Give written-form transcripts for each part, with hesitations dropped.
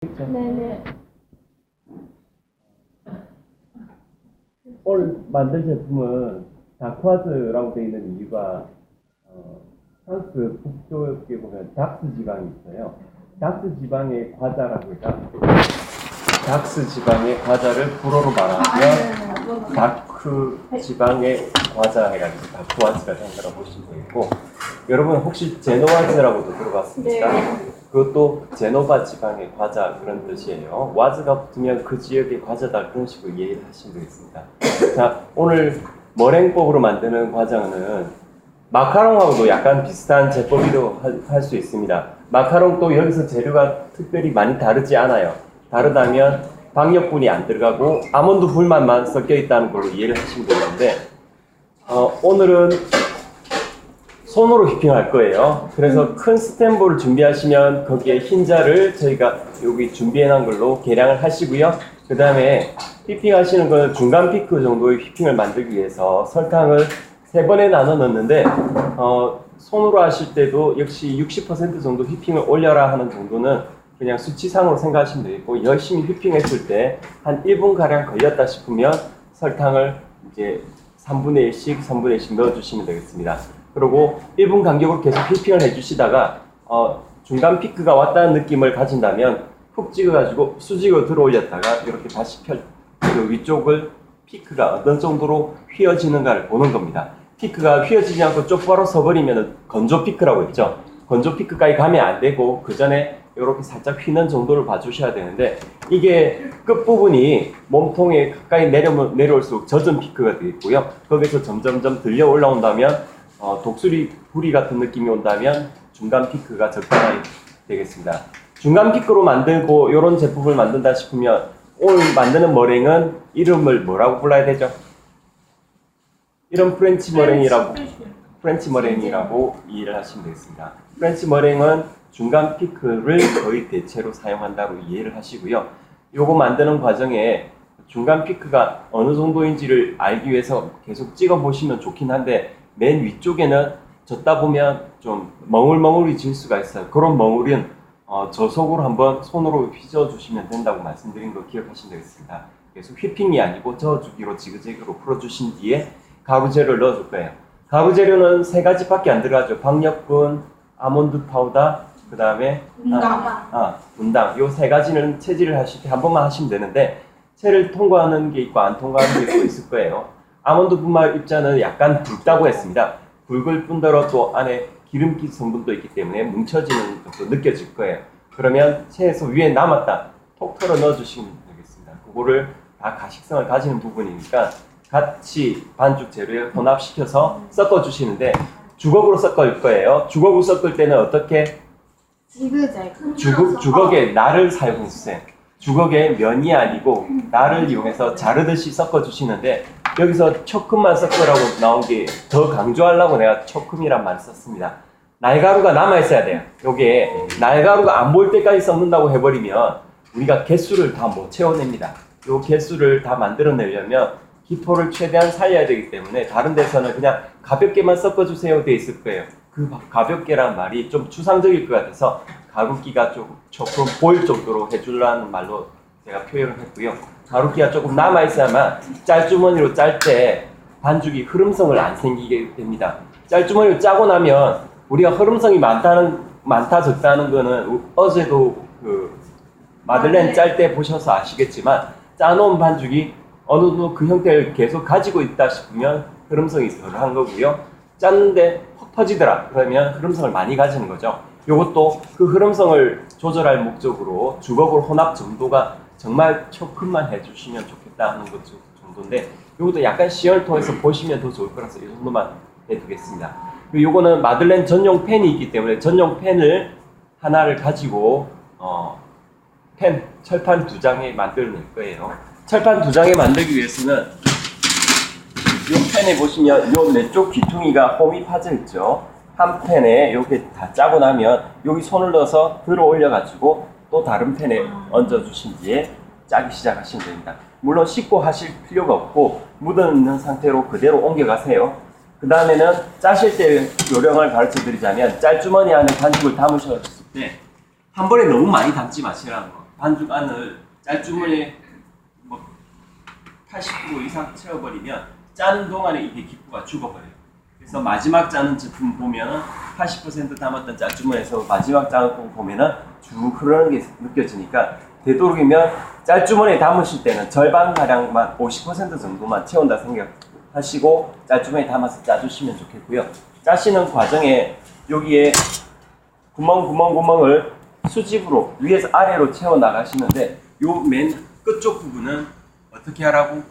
네네. 오늘 만들 제품은 다크와즈라고 되어 있는 이유가 프랑스 북쪽에 보면 닥스 지방이 있어요. 닥스 지방의 과자라고 해서 닥스 지방의 과자를 불어로 말하면 다크 지방의 과자 해가지고 다크와즈가 된다고 보시면 되겠고, 여러분 혹시 제노와즈라고도 들어봤습니까? 네. 그것도 제노바 지방의 과자 그런 뜻이에요. 와즈가 붙으면 그 지역의 과자다, 그런 식으로 이해를 하시면 되겠습니다. 자, 오늘 머랭법으로 만드는 과정은 마카롱하고도 약간 비슷한 제법이라고 할 수 있습니다. 마카롱도 여기서 재료가 특별히 많이 다르지 않아요. 다르다면 박력분이 안 들어가고 아몬드 불만만 섞여 있다는 걸로 이해를 하시면 되는데, 오늘은 손으로 휘핑할 거예요. 그래서 큰 스텐볼을 준비하시면 거기에 흰자를 저희가 여기 준비해 놓은 걸로 계량을 하시고요. 그 다음에 휘핑 하시는 거는 중간 피크 정도의 휘핑을 만들기 위해서 설탕을 3번에 나눠 넣는데, 손으로 하실 때도 역시 60% 정도 휘핑을 올려라 하는 정도는 그냥 수치상으로 생각하시면 되겠고, 열심히 휘핑했을 때 한 1분가량 걸렸다 싶으면 설탕을 이제 3분의 1씩 넣어주시면 되겠습니다. 그리고 1분 간격으로 계속 휘핑을 해주시다가 중간 피크가 왔다는 느낌을 가진다면 푹 찍어가지고 수직으로 들어 올렸다가 이렇게 다시 그 위쪽을 피크가 어떤 정도로 휘어지는가를 보는 겁니다. 피크가 휘어지지 않고 쪽바로 서버리면 건조 피크라고 했죠. 건조 피크까지 가면 안 되고 그 전에 이렇게 살짝 휘는 정도를 봐주셔야 되는데, 이게 끝부분이 몸통에 가까이 내려올수록 젖은 피크가 되겠고요. 거기서 점점점 들려 올라온다면 독수리 부리 같은 느낌이 온다면 중간 피크가 적당히 되겠습니다. 중간 피크로 만들고 이런 제품을 만든다 싶으면 오늘 만드는 머랭은 이름을 뭐라고 불러야 되죠? 이런 프렌치 머랭이라고 이해를 하시면 되겠습니다. 프렌치 머랭은 중간 피크를 거의 대체로 사용한다고 이해를 하시고요. 요거 만드는 과정에 중간 피크가 어느 정도인지를 알기 위해서 계속 찍어 보시면 좋긴 한데, 맨 위쪽에는 젓다 보면 좀 멍울멍울해질 수가 있어요. 그런 멍울은 저속으로 한번 손으로 휘저어주시면 된다고 말씀드린 거 기억하시면 되겠습니다. 그래서 휘핑이 아니고 저어주기로 지그재그로 풀어주신 뒤에 가루재료를 넣어줄 거예요. 가루재료는 3가지밖에 안 들어가죠. 박력분, 아몬드 파우더, 그 다음에 분당. 요 3가지는 체질을 하실 때 한 번만 하시면 되는데, 체를 통과하는 게 있고 안 통과하는 게 있을 거예요. 아몬드 분말 입자는 약간 붉다고 했습니다. 붉을 뿐더러 또 안에 기름기 성분도 있기 때문에 뭉쳐지는 것도 느껴질 거예요. 그러면 체에서 위에 남았다 톡 털어 넣어주시면 되겠습니다. 그거를 다 가식성을 가지는 부분이니까 같이 반죽 재료에 혼합시켜서 섞어주시는데, 주걱으로 섞을 거예요. 주걱으로 섞을 때는 어떻게? 주걱에 날을 사용해주세요. 주걱에 면이 아니고 날을 이용해서 자르듯이 섞어주시는데, 여기서 초큼만 섞으라고 나온 게 더 강조하려고 내가 초큼이란 말을 썼습니다. 날가루가 남아있어야 돼요. 요게 날가루가 안 보일 때까지 섞는다고 해버리면 우리가 개수를 다 못 채워냅니다. 요 개수를 다 만들어내려면 기포를 최대한 살려야 되기 때문에 다른 데서는 그냥 가볍게만 섞어주세요 돼 있을 거예요. 그 가볍게란 말이 좀 추상적일 것 같아서 가루기가 조금 보일 정도로 해주려는 말로 제가 표현을 했고요. 가루기가 조금 남아있어야만 짤주머니로 짤 때 반죽이 흐름성을 안 생기게 됩니다. 짤주머니로 짜고 나면 우리가 흐름성이 많다 적다는 거는 어제도 그 마들렌 짤 때 보셔서 아시겠지만, 짜놓은 반죽이 어느 정도 그 형태를 계속 가지고 있다 싶으면 흐름성이 덜한 거고요. 짰는데 확 퍼지더라 그러면 흐름성을 많이 가지는 거죠. 이것도 그 흐름성을 조절할 목적으로 주걱으로 혼합 정도가 정말 초큼만 해주시면 좋겠다 하는 것 정도인데, 이것도 약간 시연을 통해서 보시면 더 좋을 거라서 이 정도만 해두겠습니다. 그리고 이거는 마들렌 전용 팬이 있기 때문에 전용 팬을 하나를 가지고 철판 2장에 만들어낼 거예요. 철판 2장에 만들기 위해서는 이 팬에 보시면 이 넷쪽 귀퉁이가 홈이 파져 있죠. 한 팬에 이렇게 다 짜고 나면 여기 손을 넣어서 들어 올려가지고 또 다른 팬에 얹어주신 뒤에 짜기 시작하시면 됩니다. 물론 씻고 하실 필요가 없고 묻어있는 상태로 그대로 옮겨가세요. 그 다음에는 짜실 때 요령을 가르쳐 드리자면, 짤주머니 안에 반죽을 담으셨을 때 한 번에 너무 많이 담지 마시라는 거. 반죽 안을 짤주머니에 뭐 80% 이상 채워버리면 짜는 동안에 이게 기포가 죽어버려요. 그래서 마지막 짜는 제품 보면 80% 담았던 짤주머니에서 마지막 짜는 거 보면은 쭉 흐르는 게 느껴지니까 되도록이면 짤주머니에 담으실 때는 절반가량만 50% 정도만 채운다 생각하시고 짤주머니에 담아서 짜주시면 좋겠고요. 짜시는 과정에 여기에 구멍을 수직으로 위에서 아래로 채워 나가시는데 요 맨 끝쪽 부분은 어떻게 하라고?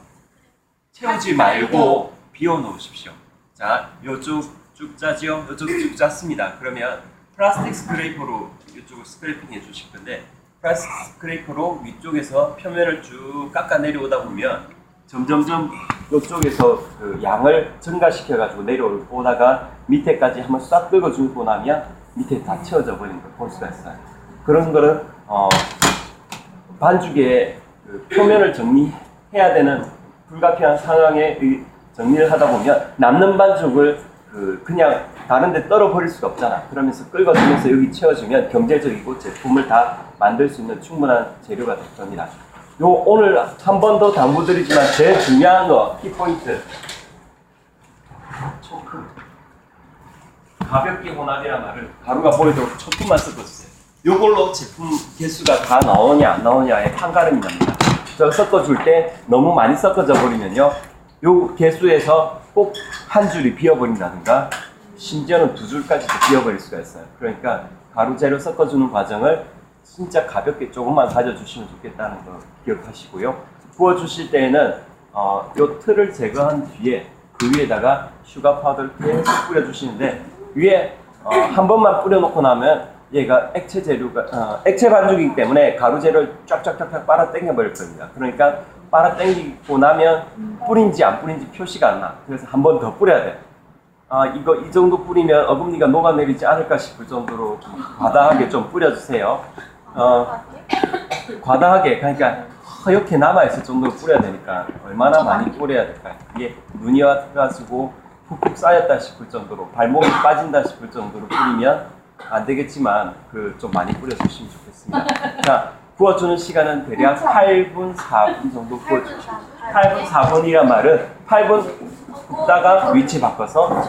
채우지 말고 비워 놓으십시오. 자, 요쪽 쭉 짜지요? 요쪽 쭉 짰습니다. 그러면 플라스틱 스크레이퍼로 이쪽을 스크래핑 해 주실 건데 플라스틱 스크레이퍼로 위쪽에서 표면을 쭉 깎아 내려오다 보면 점점점 이쪽에서 그 양을 증가시켜 가지고 내려오다가 밑에까지 한번 싹 긁어주고 나면 밑에 다 채워져 버리는 걸 볼 수가 있어요. 그런 거는 반죽의 그 표면을 정리해야 되는 불가피한 상황에 정리를 하다 보면 남는 반죽을 그냥 다른 데 떨어 버릴 수가 없잖아. 그러면서 긁어주면서 여기 채워주면 경제적이고 제품을 다 만들 수 있는 충분한 재료가 될 겁니다. 요 오늘 한 번 더 당부드리지만 제일 중요한 거 키포인트 초크. 가볍게 혼합이란 말을 가루가 보이도록 초크만 섞어주세요. 요걸로 제품 개수가 다 나오냐 안 나오냐에 판가름이 납니다. 저 섞어줄 때 너무 많이 섞어져 버리면요 요 개수에서 꼭 한 줄이 비어버린다든가 심지어는 두 줄까지도 비어버릴 수가 있어요. 그러니까 가루 재료 섞어주는 과정을 진짜 가볍게 조금만 가져주시면 좋겠다는 거 기억하시고요. 구워주실 때에는 요 틀을 제거한 뒤에 그 위에다가 슈가 파우더를 계속 뿌려주시는데 위에 한 번만 뿌려놓고 나면 얘가 액체 재료가 액체 반죽이기 때문에 가루 재료를 쫙쫙쫙 빨아 당겨 버릴 겁니다. 그러니까 빨아 당기고 나면 뿌린지 안 뿌린지 표시가 안 나. 그래서 한 번 더 뿌려야 돼. 이거 이 정도 뿌리면 어금니가 녹아내리지 않을까 싶을 정도로 좀 과다하게 좀 뿌려주세요. 과다하게 그러니까 허옇게 남아있을 정도로 뿌려야 되니까 얼마나 많이 뿌려야 될까요? 이게 눈이 와가지고 푹푹 쌓였다 싶을 정도로 발목이 빠진다 싶을 정도로 뿌리면 안 되겠지만 좀 많이 뿌려주시면 좋겠습니다. 자, 구워주는 시간은 대략 8분, 4분 정도 구워주십시오. 8분, 4분이란 말은 8분 굽다가 위치 바꿔서